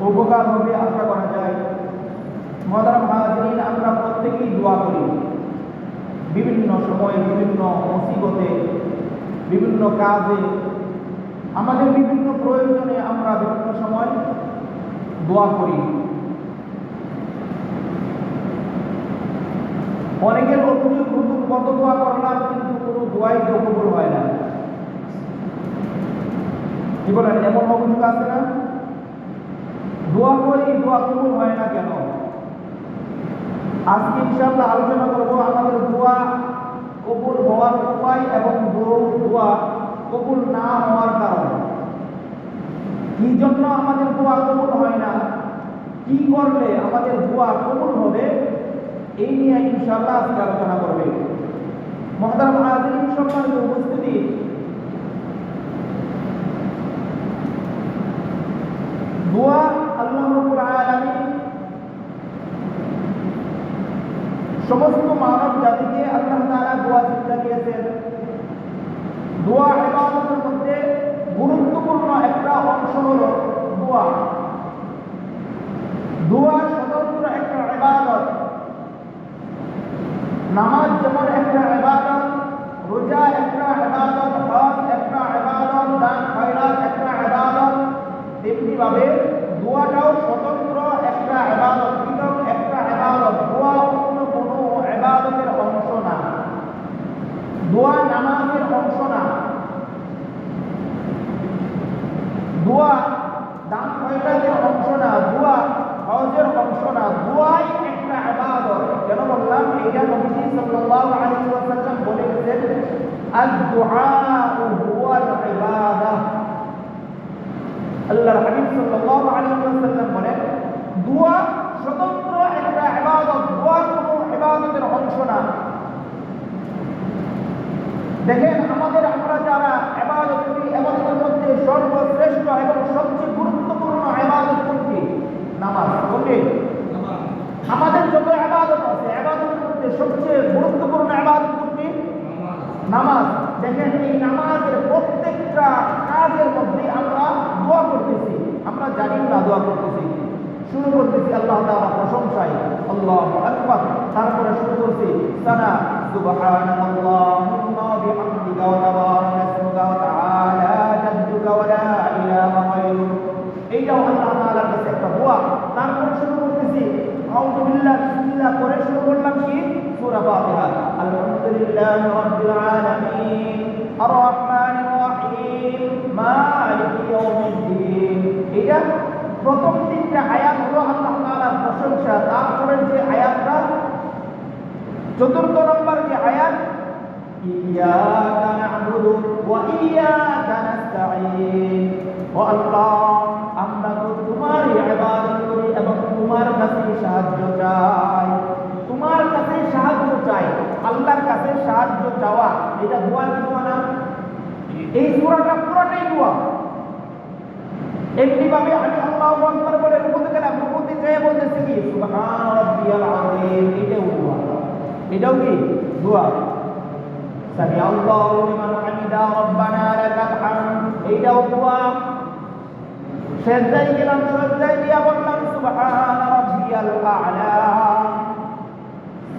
উপকার হবে আশা করা যায়। মুহতারাম হাজিরিন, আমরা প্রত্যেকেই দোয়া করি বিভিন্ন সময়ে, বিভিন্ন মুসিবতে, বিভিন্ন কাজে, আমাদের বিভিন্ন প্রয়োজনে আমরা বিভিন্ন সময় দোয়া করি। অনেকের অভিযোগ, হুজুর কত দোয়া করলাম কিন্তু কোনো দোয়াই তো কবুল হয় না। কি বলেন, এমন অভিযোগ আছে না? দোয়া করি, দোয়া কবুল হয় না কেন? আজকে ইনশাআল্লাহ আলোচনা করব আমাদের দোয়া কবুল হওয়ার উপায় এবং দোয়া কবুল না হওয়ার কারণ। কি জন্য আমাদের দোয়া কবুল হয় না, কি করলে আমাদের দোয়া কবুল হবে, এই নিয়ে ইনশাআল্লাহ আজকে আলোচনা করবে। মুহতারাম হাজিরিন, সম্মানিত উপস্থিতি, দোয়া আল্লাহ রাব্বুল আলামিন সমস্ত মানব জাতিকে আল্লাহ তাআলা দোয়া শিক্ষা দিয়েছেন। দোয়া ইবাদতের মধ্যে গুরুত্বপূর্ণ একটা অংশ হলো দোয়া। দোয়া স্বতন্ত্র একটা ইবাদত। নামাজ যেমন একটা ইবাদত, রোজা একটা ইবাদত, হজ একটা ইবাদত, দান খয়রাত একটা ইবাদত, তেমনি ভাবে দোয়াটাও স্বতন্ত্র একটা ইবাদত, পৃথক একটা ইবাদত। দোয়া অন্য কোনো ইবাদতের অংশ না, দোয়া নামাজের অংশ না, দোয়া দান খয়রাতের অংশ না, দোয়া হজের অংশ না, দোয়াই একটা ইবাদত। কেন বললাম? এটা নবীজি সাল্লাল্লাহু আলাইহি ওয়াসাল্লাম বলে গেছেন, আদ-দুআউ হুয়াল ইবাদাহ। আল্লাহর হাবিব সাল্লাল্লাহু আলাইহি ওয়াসাল্লাম বলেন, দোয়া স্বতন্ত্র একটা ইবাদত, দোয়া কোনো ইবাদতের অংশ না। দেখেন, আমরা যারা ইবাদত করি, ইবাদতের মধ্যে সর্বশ্রেষ্ঠ এবং সবচেয়ে গুরুত্বপূর্ণ ইবাদত কোনটি? নামাজ। কোনটি? আমাদের যত ইবাদত আছে, ইবাদতের মধ্যে সবচেয়ে গুরুত্বপূর্ণ ইবাদত কোনটি? নামাজ। দেখেন, এই নামাজের প্রত্যেকটা কাজের মধ্যে আমরা দোয়া করতেছি, আমরা জানি না দোয়া করতেছি। শুরু করতেছি আল্লাহ তাআলার প্রশংসায়, আল্লাহু আকবার, তারপরে শুরু করছি সানা সুবহানাল্লাহুম্মা ওয়া বিহামদিকা ওয়া তাবারাকা ইসমুকা ওয়া তাআলা জাদ্দুকা ওয়া লা ইলাহা গায়রুক। এইটাও আল্লাহ তাআলার কাছে একটা দোয়া। তারপরে শুরু করতেছি আউযু বিল্লাহি বিসমিল্লাহ করে শুরু করলাম কি? সূরা ফাতিহা। আলহামদুলিল্লাহি রাব্বিল আলামিন আর রহমানির রহিম মালিকি ইয়াউমিদ্দিন। এটা প্রথম তিনটা আয়াত হলো আল্লাহ তাআলার প্রশংসা। তারপরের যে আয়াতটা, চতুর্থ নম্বর যে আয়াত, ইয়াকা না'বুদু ওয়া ইয়াকা নাস্তাঈন। ও আল্লাহ, আমরা তো তোমারই ইবাদত করি এবং তোমার কাছে সাহায্য চাই। তোমার কাছে সাহায্য চাই, আল্লাহর কাছে সাহায্য চাওয়া, এটা দোয়া কি না? এই সূরাটা পুরোটাই দোয়া। এমনি ভাবে আমি আল্লাহু আকবার বলে রুকুতে গেলাম, রুকুতে যেয়ে বলতেছি কি? সুবহান রাব্বিয়াল আযীম। এটাও দোয়া। এটাও কি? দোয়া। সামি আল্লাহু লিমান হামিদা রব্বানা লাকাল হামদ। এটাও দোয়া। সেজদায় গেলাম, সেজদায় গিয়ে বললাম সুবহান রাব্বিয়াল আ'লা,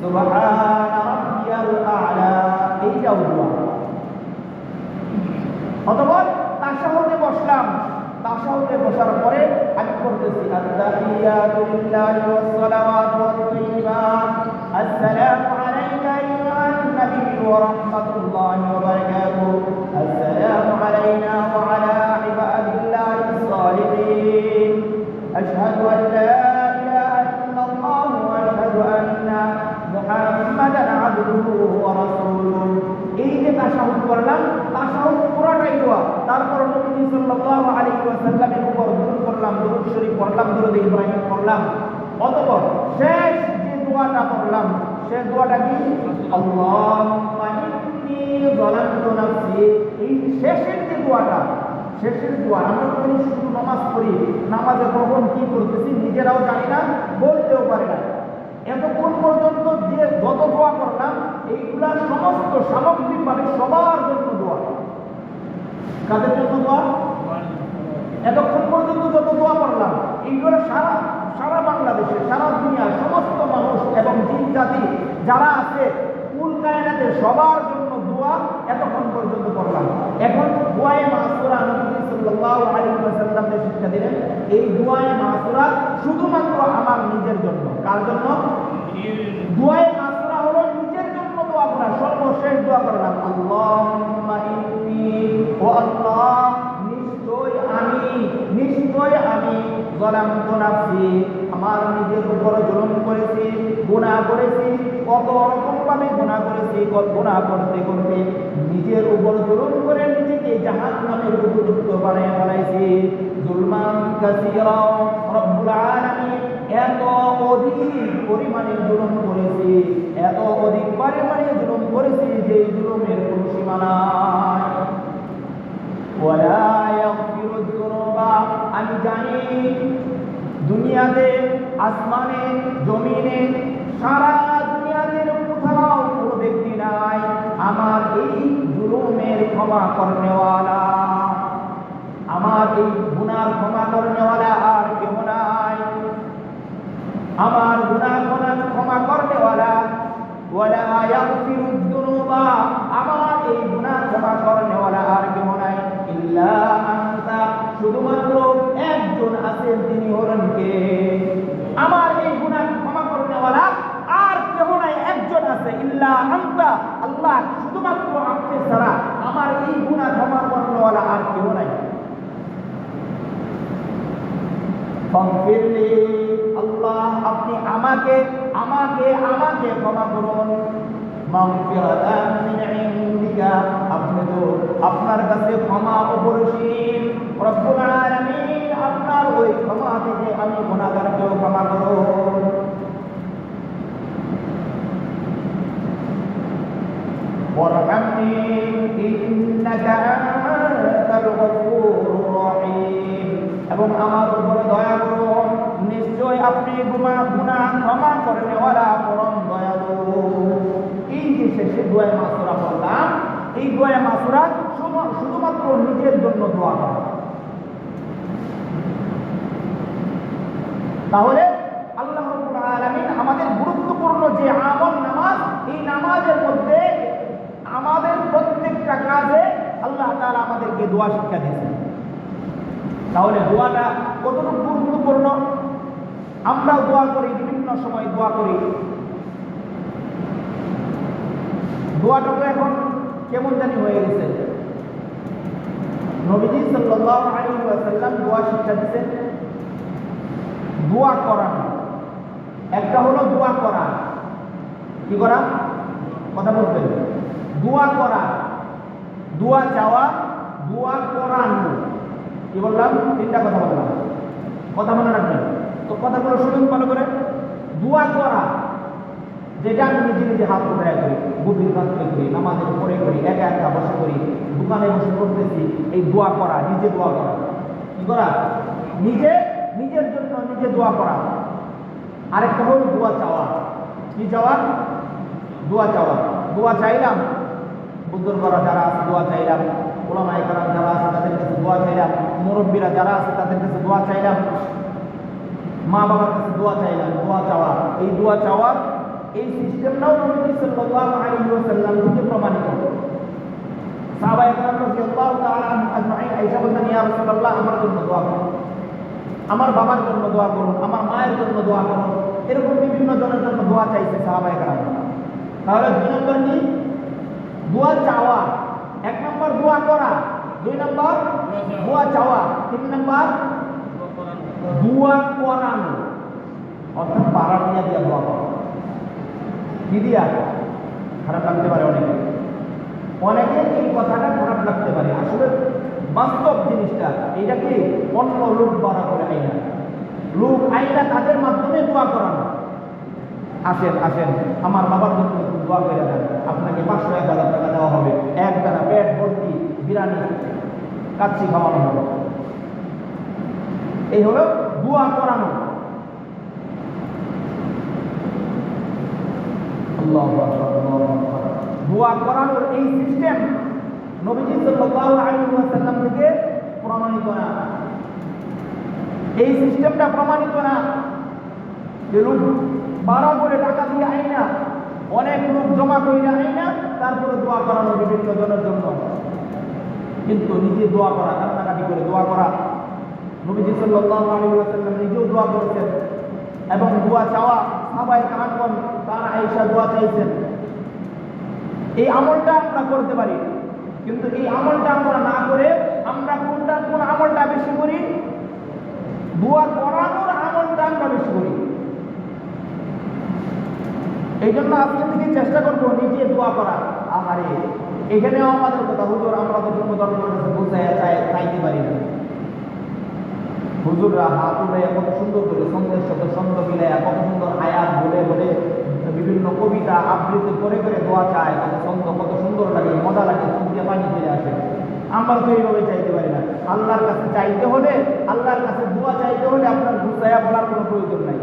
সুবহান রাব্বিয়াল আ'লা। এইটাও দোয়া। অথবা তাশাহুদে বসলাম, তাশাহুদে বসার পরে আমি করতেছি আত-তাহিয়াতু লিল্লাহি ওয়াস সালাওয়াতু ওয়াত তাইয়্যিবাত, আসসালামু আলাইকা আইয়ুহান নাবিয়্যু ওয়া রাহমাতুল্লাহি ওয়া বারাকাতুহু, আসসালামু আলাইনা ওয়া আলা ইবাদিল্লাহিস সালিহিন, আশহাদু আন লা ইলাহা ইল্লাল্লাহ ওয়া আশহাদু আন্না মুহাম্মাদান আবদুহু ওয়া রাসূলুহু। এই যে তাশাহুদ করলাম, তাশাহুদ পুরোটাই দোয়া। তারপর নবী সাল্লাল্লাহু আলাইহি ওয়াসাল্লামের উপর দরুদ পড়লাম, দরুদ শরীফ পড়লাম, দরুদ ইব্রাহিম পড়লাম। অতঃপর শেষ যে দোয়াটা পড়লাম, সে দোয়াটা কি? আল্লাহুম্মা ইন্নী যালামতু নাফসি। এই শেষের যে দোয়াটা, শেষের দোয়া, আমরা তো শুধু নামাজ পড়ি, নামাজে কখন কি করতেছি নিজেরাও জানি না, বলতেও পারি না। এতক্ষণ পর্যন্ত যে যত দোয়া করলাম, এইগুলা সমস্ত সামগ্রিকভাবে সবার জন্য দোয়া। কাদের জন্য দোয়া? এতক্ষণ পর্যন্ত যত দোয়া করলাম, এইগুলো সারা বাংলাদেশে, সারা দুনিয়ার সমস্ত মানুষ এবং জিন জাতি যারা আছে কুল কায়নাতের সবার জন্য দোয়া এতক্ষণ পর্যন্ত করলাম। এখন দুআয়ে মাসুরা নবী সাল্লাল্লাহু আলাইহি ওয়াসাল্লাম শিক্ষা দিলেন, এই দুআয়ে মাসুরা শুধুমাত্র আমার নিজের জন্য। কার জন্য? দুআয়ে মাসুরা হলো নিজের জন্য দোয়া করা। সর্বশেষ দোয়া করলাম, আল্লাহুম্মা ইন্নী, ও আল্লাহ নিশ্চয় আমি যালামতু নাফসি, আমার নিজের উপর জুলুম করেছি, গুনাহ করেছি। কত রকম ভাবে গুনাহ করেছি, গুনাহ করতে করতে নিজের উপর জুলুম করে নিজেকে জাহান্নামের উপযুক্ত বানিয়ে ফেলাইছি। জুলমান কাসীরা, রব্বুল আলামিন এত অধিক পরিমাণে জুলুম করেছি, এত অধিক পরিমাণে জুলুম করেছি যে জুলুমের কোনো সীমা নাই। ওয়ালা ইয়াগফিরু যুনুবা, আমি জানি দুনিয়াতে, আসমানে, জমিনে, সারা দুনিয়াতে কোথাও কোনো ব্যক্তি নাই আমার এই জুলুমের ক্ষমা করনেওয়ালা, আমার এই গুনার ক্ষমা করনেওয়ালা আর কেউ নাই। আমার গুনাহ ক্ষমা করনেওয়ালা, ওয়ালা ইয়াগফিরু যুনুবা, আমার এই গুনাহ ক্ষমা করনেওয়ালা আর কেউ নাই ইল্লা আনতা, শুধুমাত্র একজন আছেন, তিনি হলেন কে? আমার এই গুনাহ ক্ষমা করনেওয়ালা আর কেউ নাই, একজন আছে, ইল্লা আনতা, আল্লাহ, শুধুমাত্র আপনি ছাড়া আমার এই গুনাহ ক্ষমা করনেওয়ালা আর কেউ নাই। ফাগফিরলি, আল্লাহ আপনি আমাকে ক্ষমা করুন। মাগফিরাতান মিন ইনদিকা, আপনি তো আপনার কাছে ক্ষমা অপরিসীম। রব্বুল আলামিন, আপনার ওই ক্ষমা থেকে আমি গুনাহগারকেও ক্ষমা করুন। ওয়ারহামনি ইন্নাকা আনতাল গফুরুর রহিম, এবং আমার উপরে দয়া করুন, নিশ্চয় আপনি গুনাহ ক্ষমা করনেওয়ালা পরম দয়ালু। এই যে শেষে দুআয়ে মাসুরা বললাম, এই দুআয়ে মাসুরা শুধুমাত্র নিজের জন্য দোয়া করা। তাহলে আল্লাহ রাব্বুল আলামিন আমাদের গুরুত্বপূর্ণ যে আমল নামাজ, এই নামাজের মধ্যে আমাদের প্রত্যেকটা কাজে আল্লাহ তাআলা আমাদেরকে দোয়া শিক্ষা দিয়েছেন। তাহলে দোয়াটা কতটুকু গুরুত্বপূর্ণ? আমরা দোয়া করি, বিভিন্ন সময় দোয়া করি, দোয়াটা তো এখন কেমন জানি হয়ে গেছে। নবীজি সাল্লাল্লাহু আলাইহি ওয়াসাল্লাম দোয়া শিক্ষা দিয়েছেন, দোয়া করা। একটা হলো দোয়া করা, কি করা? কথা বলবেন। দোয়া করা, দোয়া চাওয়া, দোয়া করানো। কি বললাম? তিনটা কথা বললাম, কথা মনে রাখবেন তো। কথাগুলো শুনুন ভালো করে। দোয়া করা, যেটা আমি নিজে নিজে হাত উঠায় করি, গভীর রাত্রে করি, নামাজের পরে করি, একা একা বসে করি, দোকানে বসে করতেছি, এই দোয়া করা, নিজে দোয়া করা। কি করা? নিজের জন্য নিজে দোয়া করা। আরেকটা হল দোয়া চাওয়া। কি চাওয়া? দোয়া চাওয়া। দোয়া চাইলাম, বুজুর্গরা যারা আছে দোয়া চাইলাম, ওলামায়ে কেরাম যারা আছে তাদের কাছে দোয়া চাইলাম, মুরব্বীরা যারা আছে তাদের কাছে দোয়া চাইলাম, মা বাবার কাছে দোয়া চাইলাম। দোয়া চাওয়া, এই দোয়া চাওয়ার এই সিস্টেমটাও নবী সাল্লাল্লাহু আলাইহি ওয়াসাল্লাম থেকে প্রমাণিত। সাহাবায়ে কেরাম রাদিয়াল্লাহু তাআলা আনহুম আজমাইন আয়েশা বলতেন, ইয়া রাসূলুল্লাহ, আমার জন্য দোয়া করুন, আমার বাবার জন্য দোয়া করুন, আমার মায়ের জন্য দোয়া করুন। এরকম বিভিন্ন জনের জন্য দোয়া চাইছে সাহাবায়ে কেরাম। তাহলে দুই নম্বর কি? দোয়া চাওয়া। এক নম্বর দোয়া করা, দুই নম্বর দোয়া চাওয়া, তিন নম্বর দোয়া করানো, অর্থাৎ পাড়া দিয়া দিয়া দোয়া করা। কি দিয়া? খারাপ লাগতে পারে অনেকে এই কথাটা খারাপ লাগতে পারে, আসলে বাস্তব জিনিসটা এইটা কি অন্য লোক বাড়া করে আইনা, লোক আইনা তাদের মাধ্যমে দোয়া করানো। আসেন আমার বাবার জন্য দোয়া করে দেন, আপনাকে 500-1000 টাকা দেওয়া হবে, একবেলা পেট ভর্তি বিরিয়ানি কাচ্চি খাওয়ানো হবে। এই হলো দোয়া করানো। দোয়া করানোর এই সিস্টেম নবীজি সাল্লাল্লাহু আলাইহি ওয়াসাল্লাম থেকে প্রমাণিত না। এই সিস্টেমটা প্রমাণিত না যে লোক বাড়া করে টাকা দিয়ে আই না, অনেক লোক জমা করে আই না, তারপরে দোয়া করানো বিভিন্ন জনের জন্য। কিন্তু নিজে দোয়া করা, কান্নাকাটি করে দোয়া করা, নবীজি সাল্লাল্লাহু আলাইহি ওয়াসাল্লাম নিজেও দোয়া করেছেন এবং দোয়া চাওয়া, সাহাবায়ে কেরামগণ তারা আয়েশা দোয়া চাইছেন। এই আমলটা আমরা করতে পারি, কিন্তু এই আমলটা আমরা না করে আমরা কোন আমলটা বেশি করি? দোয়া করানোর আমলটা আমরা বেশি করি। এই জন্য আজকে থেকে চেষ্টা করবো নিজে দোয়া করা। আহারে, এখানেও আমাদের কথা, হুজুর আমরা তো জন্য ধর্মের কাছে বোঝায় চাইতে পারি না। হুজুররা হাত উঠে কত সুন্দর করে ছন্দের সাথে ছন্দ মিলাইয়া কত সুন্দর আয়াত বলে বলে বিভিন্ন কবিতা আবৃত্তি করে করে দোয়া চায়, কত ছন্দ কত সুন্দর লাগে, মজা লাগে, চোখ দিয়ে পানি ফিরে আসে। আমরা তো এইভাবে চাইতে পারি না। আল্লাহর কাছে চাইতে হলে, আল্লাহর কাছে দোয়া চাইতে হলে আপনার বুঝাইয়া বলার কোনো প্রয়োজন নাই,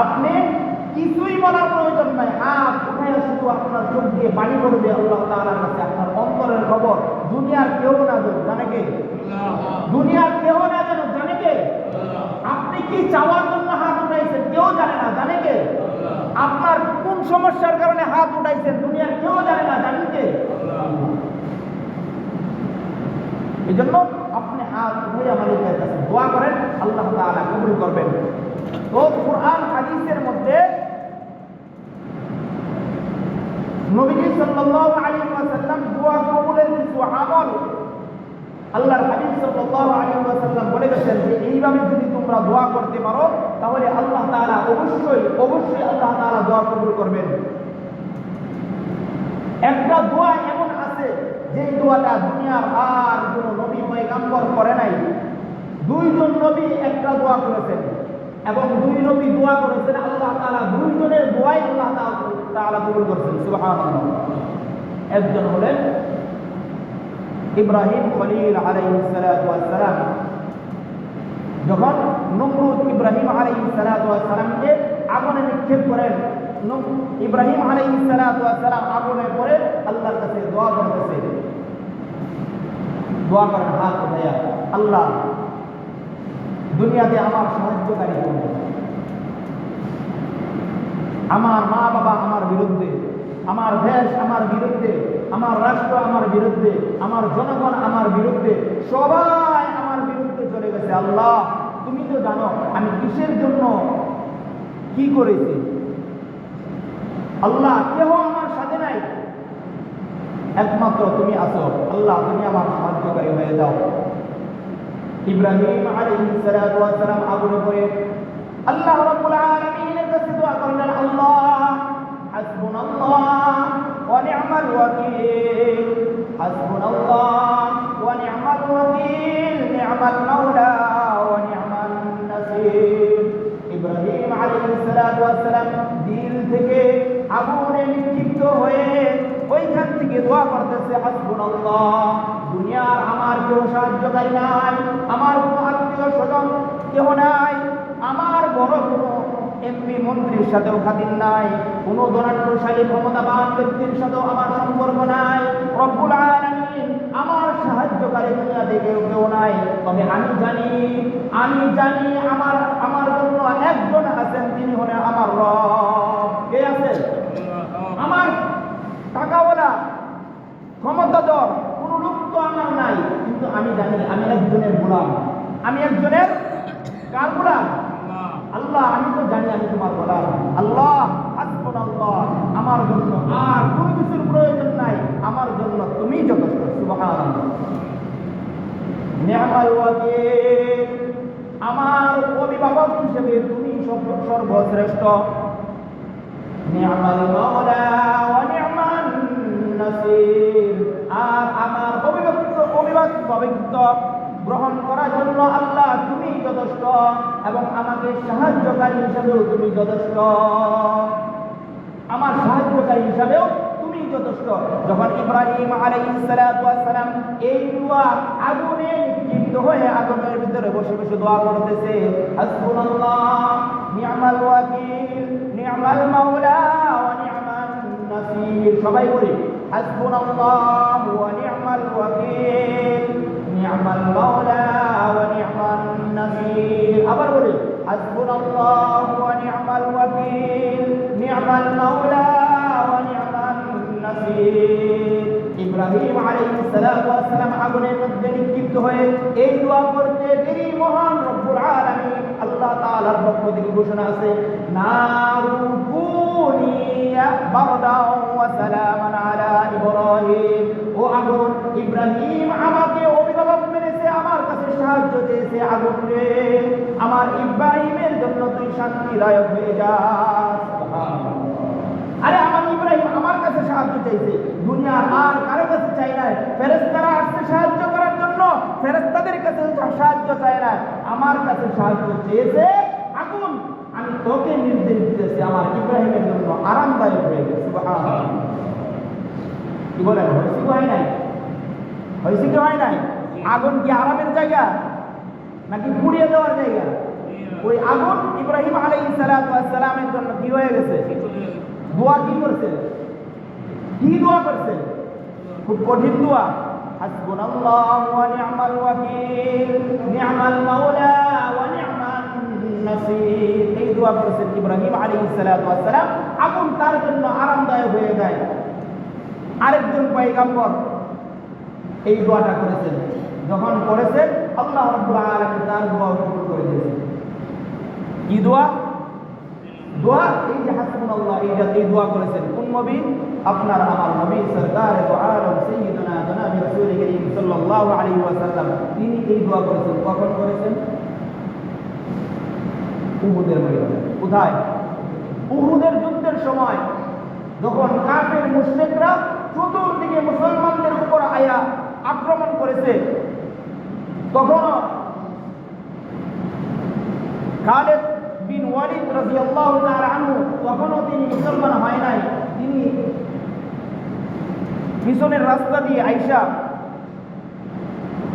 আপনি কিছুই বলার প্রয়োজন নাই। হাত উঠাইয়া শুধু আপনার চোখ দিয়ে পানি করবে আল্লাহ তাআলার কাছে, আপনার অন্তরের খবর দুনিয়ার কেউ না জানে কে? দুনিয়ার কেউ না জানে কে? আপনি কি চাওয়ার জন্য হাত উঠাইছেন কেউ জানে না, জানে কে? আপনার কোন সমস্যার কারণে হাত উঠাইছেন দুনিয়ার কেউ জানে না, জানেন কে? এই জন্য আপনি হাত উঠাইয়া মালিকের কাছে দোয়া করেন, আল্লাহ তাআলা কবুল করবেন। তো কুরআন হাদিসের মধ্যে নবীজি সাল্লাল্লাহু আলাইহি ওয়াসাল্লাম দোয়া কবুলের কিছু আমল আল্লাহর হাবিব সাল্লাল্লাহু আলাইহি ওয়াসাল্লাম বলে গেছেন যে এইভাবে যদি তোমরা দোয়া করতে পারো তাহলে আল্লাহ তাআলা অবশ্যই আল্লাহ তাআলা দোয়া কবুল করবেন। একটা দোয়া এমন আছে যে দোয়াটা দুনিয়ার আর কোনো নবী পয়গম্বর করে নাই। দুইজন নবী একটা দোয়া করেছেন এবং দুই নবী দোয়া করেছেন, আল্লাহ তাআলা দুইজনের দোয়াই আল্লাহ তাআলা কবুল করেছেন। সুবহানাল্লাহ। একজন হলেন ইব্রাহিম খলিল আলাইহিস সালাতু ওয়াস সালাম। যখন নমরুদ ইব্রাহিম আলাইহিস সালাতু ওয়াস সালামকে আগুনে নিক্ষেপ করেন, ইব্রাহিম আলাইহিস সালাতু ওয়াস সালাম আগুনে পড়ে আল্লাহর কাছে দোয়া করতেছে। দোয়া করেন হাত উঠাইয়া, আল্লাহ দুনিয়াতে আমার সাহায্যকারী কোন? আমার মা বাবা আমার বিরুদ্ধে, আমার দেশ আমার বিরুদ্ধে, আমার রাষ্ট্র আমার বিরুদ্ধে, আমার জনগণ আমার বিরুদ্ধে, সবাই আমার বিরুদ্ধে চলে গেছে। আল্লাহ তুমি তো জানো আমি কিসের জন্য কি করেছি। আল্লাহ কেউ আমার সাথে নাই, একমাত্র তুমি আছো। আল্লাহ তুমি আমার সাহায্যকারী হয়ে যাও। ইব্রাহিম আলাইহিস সালাতু ওয়াস সালাম আগুনে পড়ে আল্লাহ রাব্বুল আলামিনের কাছে দোয়া করলেন, আল্লাহ হাসবুনাল্লাহ ওয়া নি'মাল ওয়াকিল, হাসবুনাল্লাহ ওয়া নি'মাল ওয়াকিল, নি'মাল মাওলা ওয়া নি'মান নাসির। ইব্রাহিম আলাইহিস সালাতু ওয়াস সালাম দিল থেকে আগুনে নিক্ষিপ্ত হয়ে ওইখান থেকে দোয়া করতেছে, হাসবুনাল্লাহ দুনিয়ার আমার কেউ সাহায্যকারী নাই, আমার কোনো আত্মীয় স্বজন কেউ নাই, আমার বড় কোনো এমপি মন্ত্রীর সাথেও খাতির নাই, কোনো ধনাঢ্যশালী ক্ষমতাবান ব্যক্তির সাথেও আমার সম্পর্ক নাই। রব্বুল আলামিন আমার সাহায্যকারী দুনিয়াতে কেউ নাই। তবে আমি জানি আমার জন্য একজন আছেন, তিনি হলেন আমার রব। কে আছে? আমার টাকাওয়ালা ক্ষমতাধর কোনো লোক তো আমার নাই, কিন্তু আমি জানি আমি একজনের গোলাম। আমি একজনের কার গোলাম? আল্লাহ। আমি তো জানি আমি তোমার গোলাম। আল্লাহ হাসবুনাল্লাহ, আমার জন্য আর কোনো কিছুর প্রয়োজন নাই, আমার জন্য তুমি যথেষ্ট। সুবহানাল্লাহ। নি'মাল ওয়াকিল, আমার অভিভাবক হিসেবে তুমি সর্বশ্রেষ্ঠ। নি'মাল মাওলা ওয়া নি'মান নাসির, আর আমার অভিভাবক গ্রহণ করার জন্য আল্লাহ তুমি যথেষ্ট এবং আমাকে সাহায্যকারী হিসেবেও তুমি যথেষ্ট। আমার সাহায্যকারী হিসাবেও তুমি যথেষ্ট। যখন ইব্রাহিম আলাইহিস সালাতু ওয়াস সালাম এই দোয়া আগুনে নিক্ষিপ্ত হয়ে আগুনের ভিতরে বসে বসে দোয়া করতেছে, হাসবুনাল্লাহ নি'মাল ওয়াকিল, নি'মাল মাওলা ওয়া নি'মান নাসির। সবাই বলি হাসবুনাল্লাহ ওয়া নি'মাল ওয়াকিল, নি'মাল মাওলা ওয়া নি'মান নাসির। হাসবুনাল্লাহু ওয়া নি'মাল ওয়াকিল নি'মাল মাওলা ওয়া নি'মান নাসির। ইব্রাহিম আলাইহিস সালাতু ওয়াস সালাম আগুনের মধ্যে নিক্ষিপ্ত হয়ে এই দোয়া করতে দেরি মহান রব্বুল আলামিন আল্লাহ তাআলার পক্ষ থেকে ঘোষণা আছে, নারু কুনি বারদাও ওয়া সালামান আলা ইব্রাহিম। ও আগুন, ইব্রাহিম আমাকে অভিভাবক মেনেছে, আমার কাছে সাহায্য চেয়েছে, আগুন রে আমার ইব্রাহিমের জন্য তুই শান্তিদায়ক হয়ে যা। আরে আমার ইব্রাহিম আমার কাছে সাহায্য চাইছে, দুনিয়ার আর কারো কাছে চাই না। ফেরেশতারা আসছে সাহায্য করার জন্য, ফেরেশতাদের কাছে সাহায্য চায় না, আমার কাছে সাহায্য চেয়েছে। আগুন, আমি তোকে নির্দেশ দিতেছি আমার ইব্রাহিমের জন্য আরামদায়ক হয়ে গেছে। সুবহানাল্লাহ। কি বলেন, হয়েছে কি হয় নাই? হয়েছে কি হয় নাই? আগুন কি আরামের জায়গা নাকি পুড়িয়ে দেওয়ার জায়গা? ওই আগুন ইব্রাহিম আলাইহিস সালাতু ওয়াস সালামের জন্য কি হয়ে গেছে? দোয়া কি করছেন? কি দোয়া করছেন? খুব কঠিন দোয়া। হাসবুনাল্লাহু ওয়া নি'মাল ওয়াকিল নি'মাল মাওলা ওয়া নি'মান নাসির। এই দোয়া করেছেন ইব্রাহিম আলাইহিস সালাতু ওয়াস সালাম, আগুন তার জন্য আরামদায়ক হয়ে যায়। আরেকজন পয়গম্বর এই দোয়াটা করেছেন, যখন করেছেন আল্লাহ রাব্বুল আলামিন তার দোয়া কবুল করে দিয়েছেন। কি দোয়া? দোয়া এই যে হাসবুনাল্লাহ, এই দোয়া করেছেন কোন নবী? আপনার আমার নবী সরকার দো আলম সাইয়্যিদুনা জনাবি রাসূল করিম সাল্লাল্লাহু আলাইহি ওয়াসাল্লাম, তিনি এই দোয়া করেছেন। কখন করেছেন? উহুদের ময়দানে। কোথায়? উহুদের যুদ্ধের সময়, যখন কাফের মুশরিকরা চতুর্দিকে মুসলমানদের উপর আক্রমণ করেছে, তখন খালিদ বিন ওয়ালিদ রাদিয়াল্লাহু তাআলা আনহু তখনও তিনি মুসলমান হয় নাই। তিনি পিছনের রাস্তা দিয়ে আইসা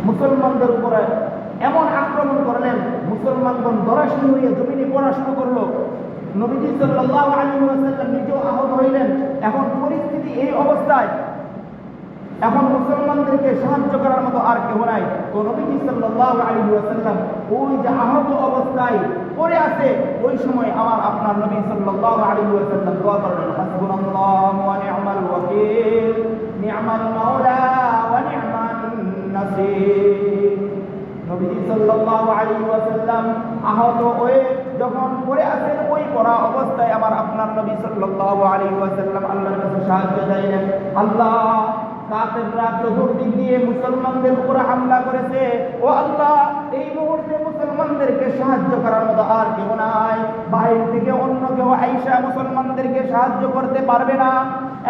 মুসলমানদের উপরে এমন আক্রমণ করলেন, মুসলমানগণ দরাশি হয়ে জমিনে পড়া শুরু করলো। নবীজি সাল্লাল্লাহু আলাইহি ওয়াসাল্লাম নিজেও আহত হইলেন। এখন পরিস্থিতি এই অবস্থায়, এখন মুসলমানদেরকে সাহায্য করার মতো আর কেউ নাই। তো নবীজি সাল্লাল্লাহু আলাইহি ওয়াসাল্লাম ওই যে আহত অবস্থায় পড়ে আছে, ওই সময় আপনার নবী সাল্লাল্লাহু আলাইহি ওয়াসাল্লাম দোয়া করলেন, হাসবুনাল্লাহু ওয়া নি'মাল ওয়াকিল নি'মাল মাওলা ওয়া নি'মান নাসির। নবীজি সাল্লাল্লাহু আলাইহি ওয়াসাল্লাম আহত হয়ে যখন পড়ে আছেন, ওই পড়া অবস্থায় আপনার নবী সাল্লাল্লাহু আলাইহি ওয়াসাল্লাম আল্লাহর কাছে সাহায্য চাইলেন। আল্লাহ, কাফেররা চতুর্দিক দিয়ে মুসলমানদের উপর হামলা করেছে, ও আল্লাহ এই মুহূর্তে মুসলমানদেরকে সাহায্য করার মতো আর কেউ নাই। বাইরে থেকে অন্য কেউ আইসা মুসলমানদেরকে সাহায্য করতে পারবে না।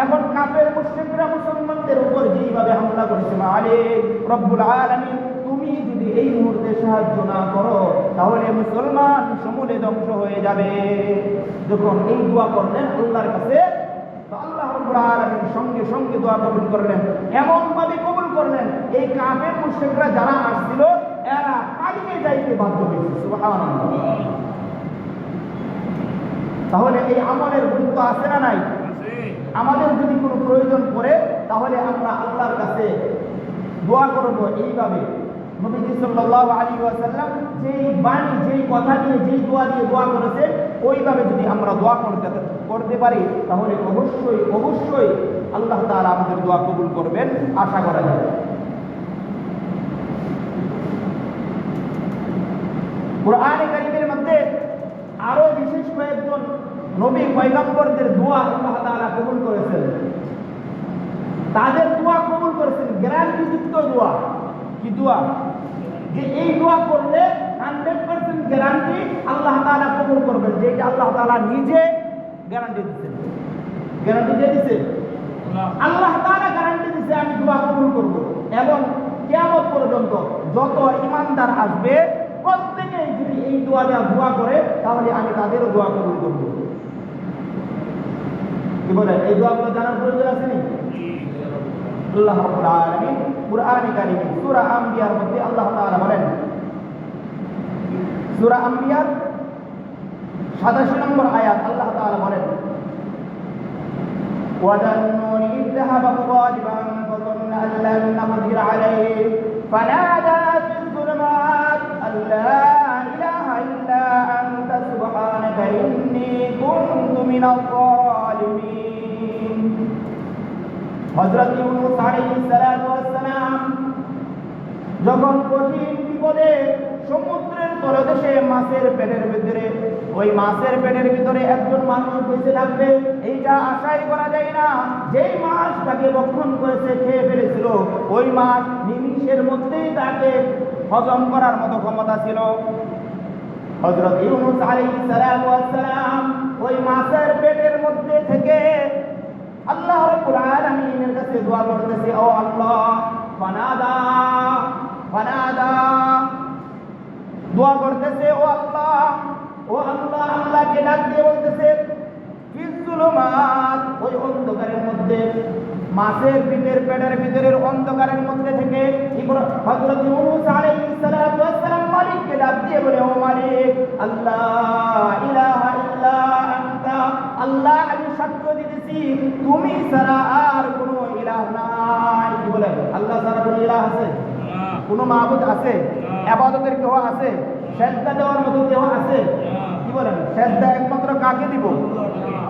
এখন কাফের মুশরিকরা মুসলমানদের উপর যেভাবে হামলা করেছে, মালিক রব্বুল আলামিন তুমি যদি এই মুহূর্তে সাহায্য না করো, তাহলে মুসলমান সমূলে ধ্বংস হয়ে যাবে। যখন এই দোয়া করলেন আল্লাহর কাছে, আল্লাহ রাব্বুল আলামিন সঙ্গে সঙ্গে দোয়া কবুল করলেন। এমন ভাবে কবুল করলেন, এই কাফের মুশরিকরা যারা আসছিল এরা পালিয়ে যাইতে বাধ্য হয়েছে। সুবহানাল্লাহ। তাহলে এই আমলের গুরুত্ব আছে না নাই? আমাদের যদি কোনো প্রয়োজন পড়ে, তাহলে আমরা আল্লাহর কাছে দোয়া করব এইভাবে। নবীজি সাল্লাল্লাহু আলাইহি ওয়াসাল্লাম যেই বাণী, যেই কথা দিয়ে, যেই দোয়া দিয়ে দোয়া করেছে, ওইভাবে যদি আমরা দোয়া করতে পারি, তাহলে অবশ্যই অবশ্যই আল্লাহ তাআলা আমাদের দোয়া কবুল করবেন, আশা করা যায়। কুরআনে কারীমের মধ্যে আরো বিশেষ কয়েকজন নবী পয়গম্বরদের দোয়া আল্লাহ তাআলা কবুল করেছেন। তাদের দোয়া কবুল করেছেন গ্যারান্টিযুক্ত দোয়া। কি দোয়া? যে এই দোয়া করলে 100% গ্যারান্টি আল্লাহ তাআলা কবুল করবেন, যেটা আল্লাহ তাআলা নিজে গ্যারান্টি দিচ্ছেন। গ্যারান্টি দিয়ে দিচ্ছে আল্লাহ তাআলা, গ্যারান্টি দিচ্ছে আমি দোয়া কবুল করব। এবং কিয়ামত পর্যন্ত যত ঈমানদার আসবে, প্রত্যেকেই যদি এই দোয়া করে, তাহলে আমি তাদেরও দোয়া কবুল করব। কি বলেন? এই দোয়াগুলো জানার প্রয়োজন আছে নি? আল্লাহ রাব্বুল আলামিন কুরআনে কারীমে সূরা আম্বিয়ার মধ্যে আল্লাহ তাআলা বলেন, সূরা আম্বিয়ার 87 নম্বর আয়াত, আল্লাহ তাআলা বলেন, وَذَنُّونِ إِذْ ذَهَبَ مُغَاضِبًا فَظَنَّ أَن لَّن نَّقْدِرَ عَلَيْهِ فَنَادَىٰ فِي الظُّلُمَاتِ أَن لَّا إِلَٰهَ إِلَّا أَنتَ ইন্নী কুনতু মিনাল যালিমিন। হযরত ইউনূস আলাইহিস সালাতু ওয়াস সালাম যখন কঠিন বিপদে সমুদ্রের তলদেশে মাছের পেটের ভিতরে, ওই মাছের পেটের ভিতরে একজন মানুষ বেঁচে থাকবে এইটা আশাই করা যায় না। যেই মাছ তাকে ভক্ষণ করেছে, খেয়ে ফেলেছিল, ওই মাছ নিমিষের মধ্যেই তাকে হজম করার মতো ক্ষমতা ছিল। হযরত ইউনূস আলাইহিস সালাতু ওয়াস সালাম ওই মাছের পেটের মধ্যে থেকে আল্লাহ রাব্বুল আলামিনের কাছে দোয়া করতেছে, ও আল্লাহ, ফানাদা ফানাদা, দোয়া করতেছে, ও আল্লাহ, ও আল্লাহ, আল্লাহকে ডাক দিয়ে বলতেছে, ফিজ যুলুমাত, ওই অন্ধকারের মধ্যে, মাছের পেটের ভিতরের অন্ধকারের মধ্যে থেকে হযরত ইউনূস আলাইহিস সালাতু ওয়াস সালাম মালিককে ডাক দিয়ে বলে, ও মালিক, আল্লাহ ইলাহা ইল্লা আনতা, আল্লাহ, আমি সাক্ষ্য দিতেছি তুমি ছাড়া আর কোনো ইলাহ নাই। কি বলে? আল্লাহ ছাড়া কোনো ইলাহ আছে? কোনো মাবুদ আছে? ইবাদতের কেউ আছে? সেজদা দেওয়ার মতো কেউ আছে? কি বলেন? সেজদা একমাত্র কাকে দিব?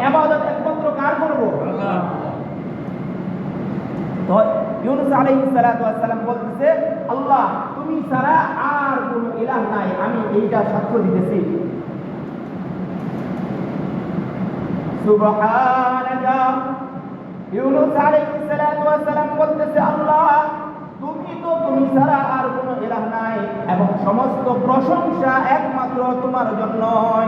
ইবাদত একমাত্র কার করব? আল্লাহ। তো ইউনূস আলাইহিস সালাতু ওয়াস সালাম বলতেছে, আল্লাহ, তুমি ছাড়া আর কোনো ইলাহ নাই, আমি এইটা সাক্ষ্য দিতেছি। সুবহানাকা, ইউনূস আলাইহিস সালাতু ওয়াস সালাম বলতেছে, আল্লাহ, তুমি ছাড়া আর কোনো ইলাহ নাই এবং সমস্ত প্রশংসা একমাত্র তোমার জন্যই।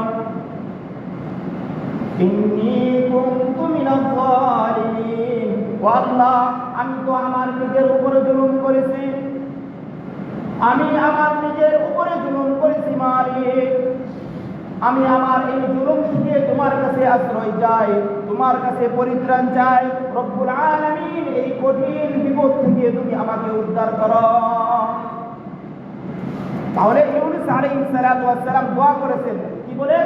ইন্নী কুনতু মিনাজ যালিমিন, ও আল্লাহ, আমি তো আমার নিজের উপরে জুলুম করেছি, আমি আমার নিজের উপরে জুলুম করেছি মালিক। আমি আমার এই জুলুম থেকে তোমার কাছে আশ্রয় চাই, তোমার কাছে পরিত্রাণ চাই। রব্বুল আলামিন, এই কঠিন বিপদ থেকে তুমি আমাকে উদ্ধার করো। তাহলে ইউনূস আলাইহিস সালাতু ওয়াস সালাম দোয়া করেছেন, কি বলে?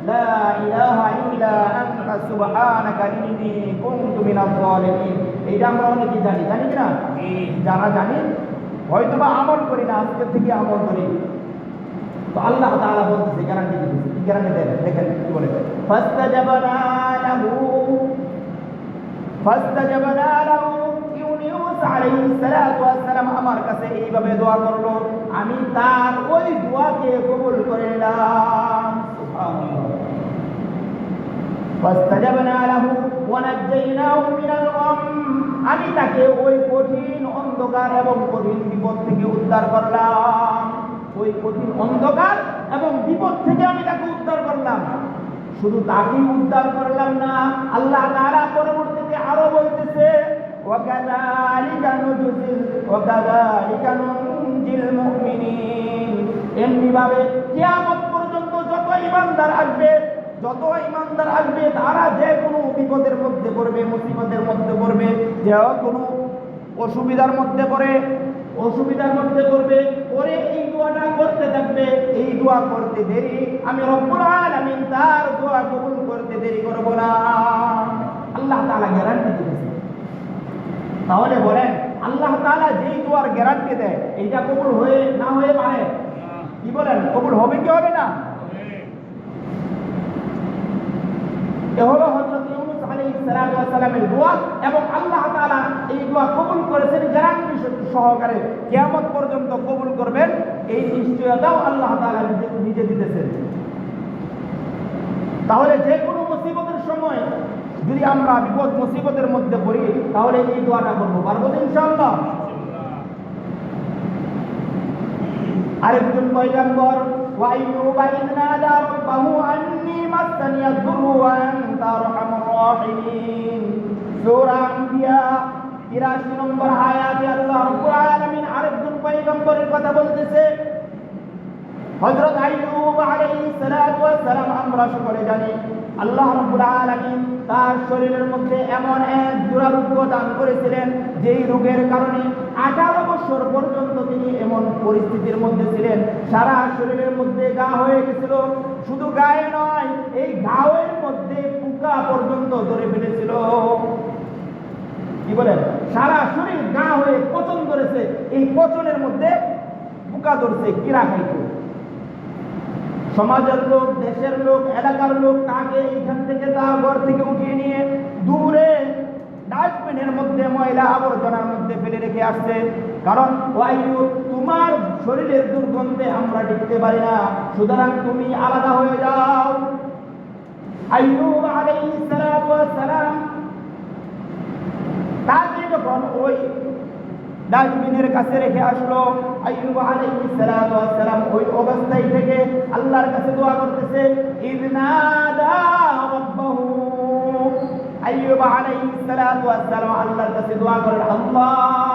লা ইলাহা ইল্লা আনতা সুবহানাকা ইন্নী কুনতু মিনাজ যালিমিন। এইটা আমরা অনেকেই জানি কি না? যারা জানি হয়তোবা আমল করি না, আজকে থেকে আমল করি। তো আল্লাহ তাআলা বলতেছে, গ্যারান্টি দিতেছে। কি গ্যারান্টি দেন? দেখেন কি বলে, ফাস্তাজাবনা লাহু, ইউনূস আলাইহিস সালাতু ওয়াস সালাম আমার কাছে এইভাবে দোয়া করলো, আমি তার ওই দোয়াকে কবুল করে নিলাম। সুবহানাল্লাহ। ফাস্তাজাবনা লাহু ওয়া নাজ্জাইনাহু মিনাল গাম, আমি তাকে ওই কঠিন অন্ধকার এবং কঠিন বিপদ থেকে উদ্ধার করলাম। ওই কঠিন অন্ধকার এবং বিপদ থেকে আমি তাকে উদ্ধার করলাম। শুধু তাকে উদ্ধার করলাম না, আল্লাহ তাআলা পরবর্তীতে আরো বলতেছে, ওয়াকাযালিকা নুনজিল মুমিনিন, এমনি ভাবে কিয়ামত পর্যন্ত যত ঈমানদার আসবে তারা যে কোনো বিপদের মধ্যে পড়বে, মুসিবতের মধ্যে পড়বে, যে কোনো অসুবিধার মধ্যে পড়বে, পরে এই দোয়াটা করতে থাকবে। এই দোয়া করতে দেরি আমি রব্বুল আলামিন তার দোয়া কবুল করতে দেরি করব না। আল্লাহ তাআলা গ্যারান্টি দিয়েছে। তাহলে বলেন, আল্লাহ তাআলা যেই দোয়ার গ্যারান্টি দেয়, এইটা কবুল হয়ে না হয়ে পারে? কি বলেন, কবুল হবে কি হবে না? এ হলো হযরত ইউনূস আলাইহিস সালাতু ওয়াস সালামের দোয়া, এবং আল্লাহ তাআলা এই দোয়া কবুল করেছেন গ্যারান্টি সহকারে, কিয়ামত পর্যন্ত কবুল করবেন, এই নিশ্চয়তাও আল্লাহ তাআলা নিজে দিতেছেন। তাহলে যে কোনো মুসিবতের সময় যদি আমরা বিপদ মুসিবতের মধ্যে পড়ি, তাহলে এই দোয়াটা করবো, পারবো ইনশাআল্লাহ। আরেকজন পয়গম্বর, ওয়া আইয়ুবা ইয নাদা রাব্বাহু আন্নী মাসসানিয়াদ দুররু ওয়া আনতা আরহামুর রাহিমিন, সূরা আম্বিয়া 83 নম্বর আয়াতে আল্লাহ রাব্বুল আলামিন আরেকজন পয়গম্বরের কথা বলতেছে। হযরত আইয়ুব আলাইহিস সালাতু ওয়াস সালাম, আমরা সকলে জানি আল্লাহ রাব্বুল আলামিন তার শরীরের মধ্যে এমন এক দুরারোগ্য দান করেছিলেন, যেই রোগের কারণে 18 বছর পর্যন্ত তিনি এমন পরিস্থিতির মধ্যে ছিলেন, সারা শরীরের মধ্যে ঘা হয়ে গেছিল। শুধু গায়ে নয়, এই ঘাওয়ের মধ্যে পোকা পর্যন্ত ধরে ফেলেছিল। কি বলেন? সারা শরীর ঘা হয়ে পচন ধরেছে, এই পচনের মধ্যে পোকা ধরছে, কিরা খাইতো। সমাজের লোক, দেশের লোক, এলাকার লোক তাকে এইখান থেকে তার ঘর থেকে উঠিয়ে নিয়ে দূরে ডাস্টবিনের মধ্যে ময়লা আবর্জনার মধ্যে ফেলে রেখে আসছে। কারণ আইয়ুব, তোমার শরীরের দুর্গন্ধে আমরা টিকতে পারি না, সুতরাং তুমি আলাদা হয়ে যাও। আইয়ুব আলাইহিস সালাতু ওয়াস সালাম তাকে যখন ওই ডাস্টবিনের কাছে রেখে আসলো, আইয়ুব আলাইহিস সালাতু ওয়াস সালাম ওই অবস্থায় থেকে আল্লাহর কাছে দোয়া করতেছে। ইযনাদা রাব্বাহু, আইয়ুব আলাইহিস সালাতু ওয়াস সালাম আল্লাহর কাছে দোয়া করেন, আল্লাহ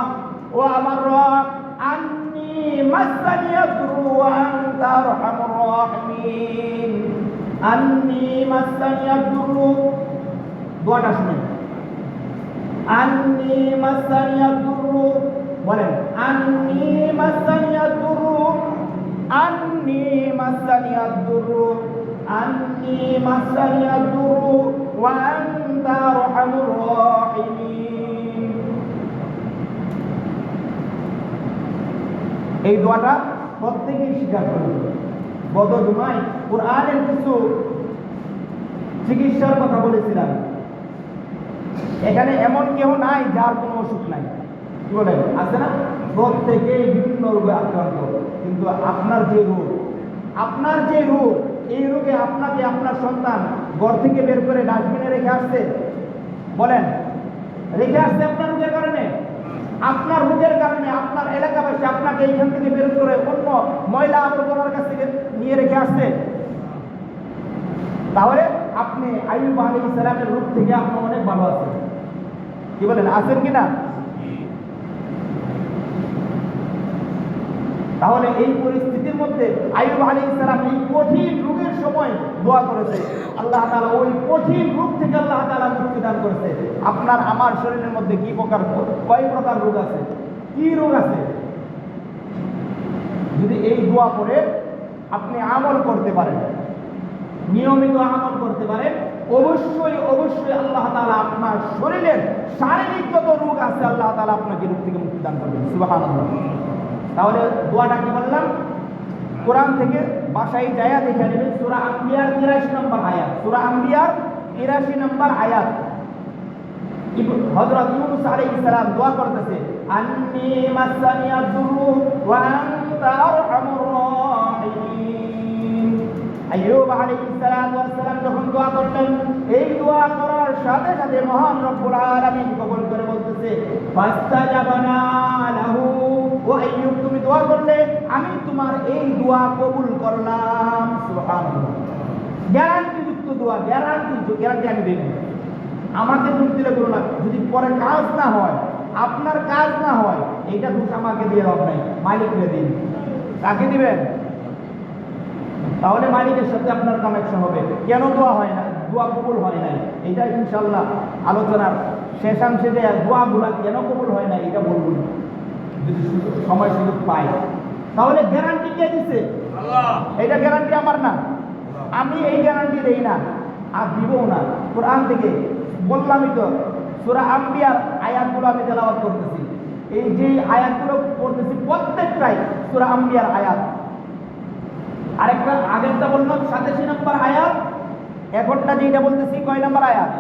ও আমার রব, আন্নী মাসানিয়াদ দুরু ওয়া আনতা আরহামুর রাহিমিন। আন্নী মাসানিয়াদ দুরু, দোয়াটা শুনেন। আন্নী মাসানিয়াদ দুরু, বলেন আন্নী মাসানিয়াদ দুরু, আন্নী মাসানিয়াদ দুরু, আন্নী মাসানিয়াদ দুরু ওয়া আনতা আরহামুর রাহিমিন। এই দোয়াটা প্রত্যেকেই স্বীকার করবে। গত জুমায় কোরআনের কিছু চিকিৎসার কথা বলেছিলাম। এখানে এমন কেউ নাই যার কোনো অসুখ নাই, কি বলেন, আছে না? প্রত্যেকেই বিভিন্ন রোগে আক্রান্ত, কিন্তু আপনার যে রোগ, এই রোগে আপনাকে আপনার সন্তান ঘর থেকে বের করে ডাস্টবিনে রেখে আসছে, বলেন, রেখে আসছে আপনার রোগের কারণে, আপনার রোগের কারণে আপনার এলাকাবাসী আপনাকে এইখান থেকে বের করে অন্য ময়লা আবর্জনার কাছ থেকে নিয়ে রেখে আসছে। তাহলে আপনি আইয়ুব আলাইহিস সালামের রূপ থেকে আপনি অনেক ভালো আছেন, কি বলেন, আছেন কিনা? তাহলে এই পরিস্থিতির মধ্যে আইয়ুব আলাইহিস সালাম এই কঠিন রোগের সময় দোয়া করেছে, আল্লাহ তাআলা ওই কঠিন রোগ থেকে আল্লাহ তাআলা মুক্তি দান করেছে। আপনার আমার শরীরের মধ্যে কয় প্রকার রোগ আছে, কি রোগ আছে? যদি এই দোয়া করে আপনি আমল করতে পারেন, নিয়মিত আমল করতে পারেন, অবশ্যই আল্লাহ তাআলা আপনার শরীরের শারীরিক যত রোগ আছে আল্লাহ তাআলা আপনাকে রোগ থেকে মুক্তি দান করবেন। সুবহানাল্লাহ। তাহলে দোয়াটা কি বললাম? কোরআন থেকে বাসায় যায়া দেখে নেবেন, সূরা আম্বিয়ার 83 নম্বর আয়াত। সূরা আম্বিয়ার 83 নম্বর আয়াত। হযরত ইউনূস আলাইহিস সালাম দোয়া করতেছে, আন্নী মাসানিয়াদ দুরু ওয়া আনতা আরহামুর রাহিমিন। আইয়ুব আলাইহিস সালাতু ওয়াস সালাম যখন দোয়া করলেন, এই দোয়া করার সাথে সাথে মহান রব্বুল আলামিন কবুল করে বলতেছে, ফাস্তাজাবনা লাহু, ও আইয়ুব তুমি দোয়া করলে আমি তোমার এই দোয়া কবুল করলাম। সুবহানাল্লাহ। গ্যারান্টিযুক্ত দোয়া, গ্যারান্টি আমি দেব। আমাকে দোষ দিলে বলো না, যদি পরে কাজ না হয়, আপনার কাজ না হয়, এইটা দোষ আমাকে দিয়ে লাভ নাই, মালিককে দিন। কাকে দিবেন? তাহলে মালিকের সাথে আপনার কানেকশন হবে। কেন দোয়া হয় না, দোয়া কবুল হয় নাই, এটা ইনশাআল্লাহ আলোচনার শেষাংশে যে দোয়াগুলা কেন কবুল হয় না এটা বলবো যদি সময় সুযোগ পাই। তাহলে গ্যারান্টি কে দিছে? আল্লাহ। এটা গ্যারান্টি আমার না, আমি এই গ্যারান্টি দেই না আর দিবও না। কোরআন থেকে বললামই তো, সূরা আম্বিয়ার আয়াতগুলো আমি তেলাওয়াত করতেছি। এই যে আয়াতগুলো পড়তেছি প্রত্যেকটাই সূরা আম্বিয়ার আয়াত। আরেকটা আগেরটা বললাম 87 নম্বর আয়াত, এখনটা যেটা বলতেছি কয় নম্বর আয়াত?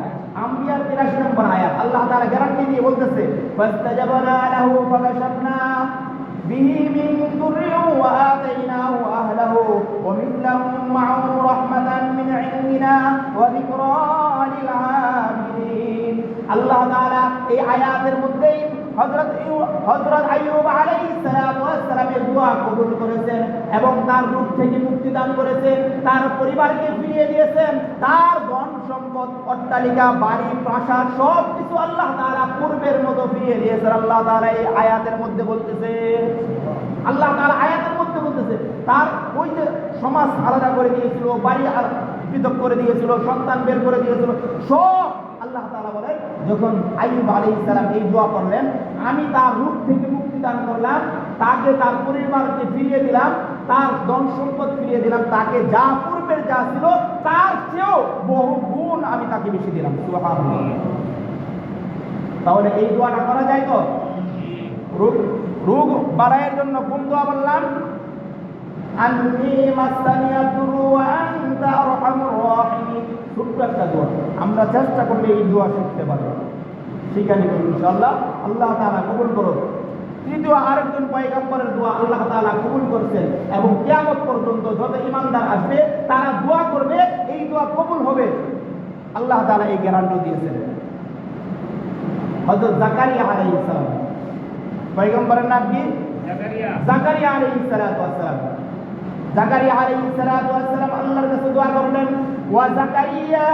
আম্বিয়ার 83 নম্বর আয়াত। আল্লাহ তাআলা গ্যারান্টি দিয়ে বলতেছে, ফাস্তাজাবনা লাহু ফাকাশাফনা বিহি মিন দুররিন ওয়া আতাইনাহু আহলাহু ওয়া মিথলাহুম মা'হুম রাহমাতান মিন ইনদিনা ওয়া যিকরা লিল আবিদিন। আল্লাহ তাআলা এই আয়াতের মধ্যেই হযরত আইয়ুব আলাইহিস সালামের দোয়া কবুল করেছেন এবং তার রূপ থেকে মুক্তি দান করেছেন, তার পরিবারকে ফিরিয়ে দিয়েছেন, তার ধন সম্পদ, অট্টালিকা, বাড়ি, প্রাসাদ সব কিছু আল্লাহ তাআলা পূর্বের মতো ফিরিয়ে দিয়েছেন। আল্লাহ তাআলা এই আয়াতের মধ্যে বলতেছে, তার ওই যে সমাজ আলাদা করে দিয়েছিল, বাড়ি পৃথক করে দিয়েছিল, সন্তান বের করে দিয়েছিল, সব আল্লাহ তাআলা বলেন যখন আইয়ুব আলাইহিস সালাম এই দোয়া করলেন, আমি তার রূপ থেকে মুক্তি দান করলাম, তাকে তার পরিবারকে ফিরিয়ে দিলাম, তার ধন সম্পদ ফিরিয়ে দিলাম, তাকে যা পূর্বের যা ছিল তার চেয়েও বহু গুণ আমি তাকে বেশি দিলাম। সুবহানাল্লাহ। তাহলে এই দোয়াটা করা যায় তো? রোগ বাড়াইয়ের জন্য কোন দোয়া বললাম? আন্নী মাসানিয়াদ দুরু ওয়া আনতা আরহামুর রাহিমিন। ছোট্ট একটা দোয়া, আমরা চেষ্টা করলে এই দোয়া শিখতে পারব, শিখে নিব ইনশাআল্লাহ। আল্লাহ তাআলা কবুল করুন। তৃতীয় আরেকজন পয়গম্বরের দোয়া আল্লাহ তাআলা কবুল করেছেন এবং কিয়ামত পর্যন্ত যত ঈমানদার আসবে তারা দোয়া করবে, এই দোয়া কবুল হবে। আল্লাহ তাআলা এই গ্যারান্টি দিয়েছেন। হযরত জাকারিয়া আলাইহিস সালাম, পয়গম্বরের নাম কি? জাকারিয়া আলাইহিস সালাতু ওয়াস সালাম। জাকারিয়া আলাইহিস সালাতু ওয়াস সালাম আল্লাহর কাছে দোয়া করলেন, ওয়া জাকারিয়া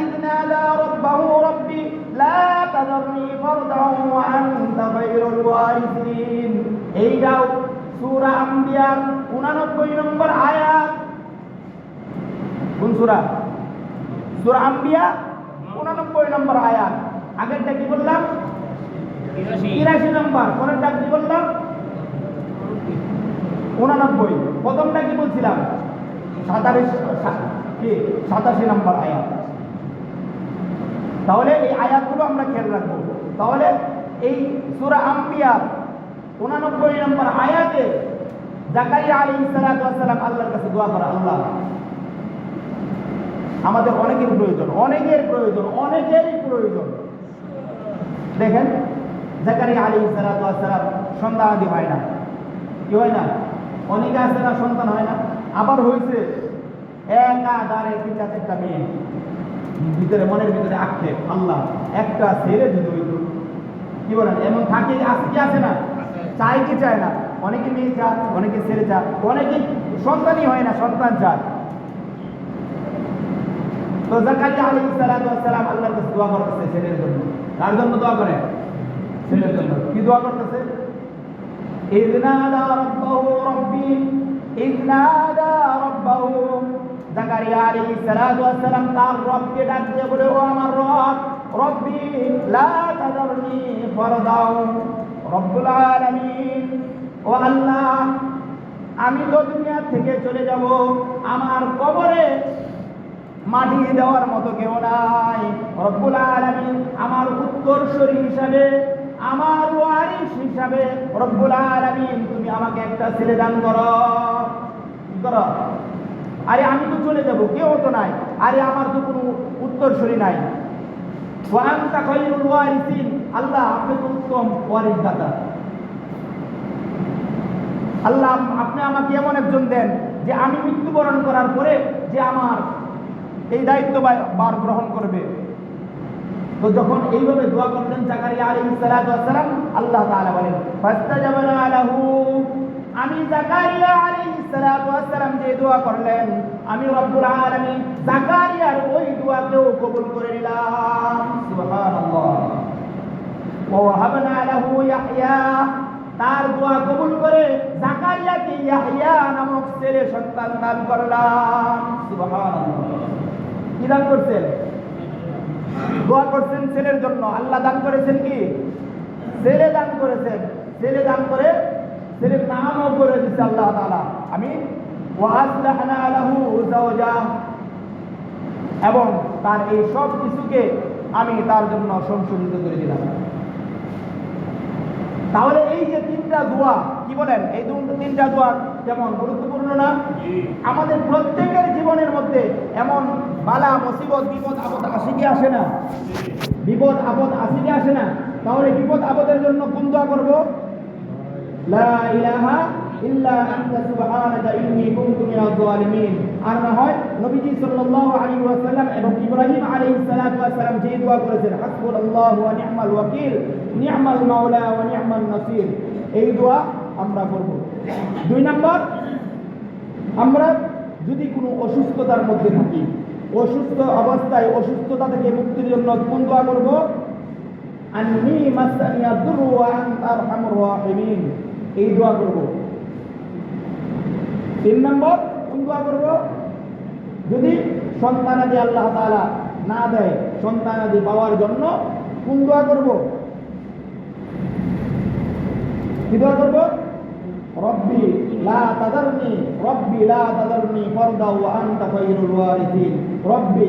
ইয নাদা রাব্বাহু রাব্বি লা তাযারনি ফারদান ওয়া আনতা খায়রুল ওয়ারিসিন। এইটাও সূরা আম্বিয়ার 89 নম্বর আয়াত। কোন সূরা? সূরা আম্বিয়া 89 নম্বর আয়াত। আগেরটা কি বললাম? 83 নম্বর। পরেরটা কি বললাম? 89। প্রথমটা কি বলছিলাম? 87 নম্বর আয়াত। তাহলে এই আয়াতগুলো আমরা খেয়াল রাখবো। তাহলে এই সূরা আম্বিয়ার 89 নম্বর আয়াতে জাকারিয়া আলাইহিস সালাতু ওয়াস সালাম আল্লাহর কাছে দোয়া করা, আল্লাহ আমাদের অনেকের প্রয়োজন, অনেকেরই প্রয়োজন। দেখেন জাকারিয়া আলাইহিস সালাতু ওয়াস সালাম সন্তানাদি হয় না, কি হয় না? অনেকে আছে না সন্তান হয় না, আবার হয়েছে একাধারে 3-4টা মেয়ে। ভিতরে মনের ভিতরে আক্ষেপ, আল্লাহ একটা ছেলে যদি হইত, কি বলেন? এমন থাকে আছে কি আছে না? চাই কি চায় না? অনেকে মেয়ে চায়, অনেকে ছেলে চায়, অনেকে সন্তানই হয় না, সন্তান চায়। তো জাকারিয়া আলাইহিস সালাতু ওয়াস সালাম আল্লাহর কাছে দোয়া করতেছে ছেলের জন্য। কার জন্য দোয়া করে? ছেলের জন্য। কি দোয়া করতেছে? إذ نادى ربه ربي إذ نادى ربه জাকারিয়া আলাইহিস সালাতু ওয়াস সালাম তার রবকে ডাক দিয়ে বলে, ও আমার রব, রব্বি লা তাযারনি ফারদান, রব্বুল আলামিন, ও আল্লাহ আমি তো দুনিয়া থেকে চলে যাব, আমার কবরে মাটি দেওয়ার মতো কেউ নাই। রব্বুল আলামিন আমার উত্তরসূরি হিসাবে, আমার ওয়ারিস হিসাবে রব্বুল আলামিন তুমি আমাকে একটা ছেলে দান করো। কি করো? আরে আমি তো চলে যাব, কেউ তো নাই, আরে আমার তো কোনো উত্তরসূরি নাই। ওয়া আনতা খায়রুল ওয়ারিসিন, আল্লাহ আপনি তো উত্তম ওয়ারিস দাতা। আল্লাহ আপনি আমাকে এমন একজন দেন যে আমি মৃত্যুবরণ করার পরে যে আমার এই দায়িত্ব বার গ্রহণ করবে। তো যখন এইভাবে দোয়া করলেন জাকারিয়া আলাইহিস সালাতু ওয়াস সালাম, আল্লাহ তাআলা বলেন ফাস্তাজাবনা লাহু, আমি জাকারিয়া আলাইহিস সালাতু ওয়াস সালাম যে দোয়া করলেন আমি রব্বুল আলামিন জাকারিয়ার ওই দোয়াকেও কবুল করে নিলাম। সুবহানাল্লাহ। ওয়া ওয়াহাবনা লাহু ইয়াহইয়া, তার দোয়া কবুল করে জাকারিয়াকে ইয়াহইয়া নামক ছেলে সন্তান দান করলাম। সুবহানাল্লাহ। কি দান করছেন? দোয়া করছেন ছেলের জন্য, আল্লাহ দান করেছেন কি? ছেলে দান করেছেন। ছেলে দান করে ছেলের নামও করে দিচ্ছে আল্লাহ তাআলা। আমি ওয়া আসলাহনা লাহু যাওজা, এবং তার এই সব কিছুকে আমি তার জন্য সংশোধিত করে দিলাম। তাহলে এই যে 3টা দোয়া, কি বলেন? এই 3টা দোয়া কেমন গুরুত্বপূর্ণ না? আমাদের প্রত্যেকের জীবনের মধ্যে এমন বালা মুসিবত বিপদ আপদ আসে কি আসে না? বিপদ আপদ আসে কি আসে না? তাহলে বিপদ আপদের জন্য কোন দোয়া করব? লা ইলাহা ইল্লা আনতা সুবহানাকা ইন্নী কুনতু মিনাজ জালিমিন। আর না হয় নবীজি সাল্লাল্লাহু আলাইহি ওয়াসাল্লাম এবং ইব্রাহিম আলাইহিস সালাতু ওয়াস সালাম যে দোয়া করেছেন, হাসবুনাল্লাহু ওয়া নি'মাল ওয়াকিল নি'মাল মাওলা ওয়া নি'মান নাসির, এই দোয়া আমরা করব। 2 নম্বর, আমরা যদি কোনো অসুস্থতার মধ্যে থাকি, অসুস্থ অবস্থায় অসুস্থতা থেকে মুক্তির জন্য কোন দোয়া করব? আন্নী মাসানিয়াদ দুরু ওয়া আনতা আরহামুর রাহিমিন, এই দোয়া করব। 3 নম্বর কোন দোয়া করব? যদি সন্তানাদি আল্লাহ তাআলা না দেয়, সন্তানাদি পাওয়ার জন্য কোন দোয়া করব? কি দোয়া করব? রব্বি লা তাযারনি ফারদা ওয়া আনতা খায়রুল ওয়ারিসিন। রব্বি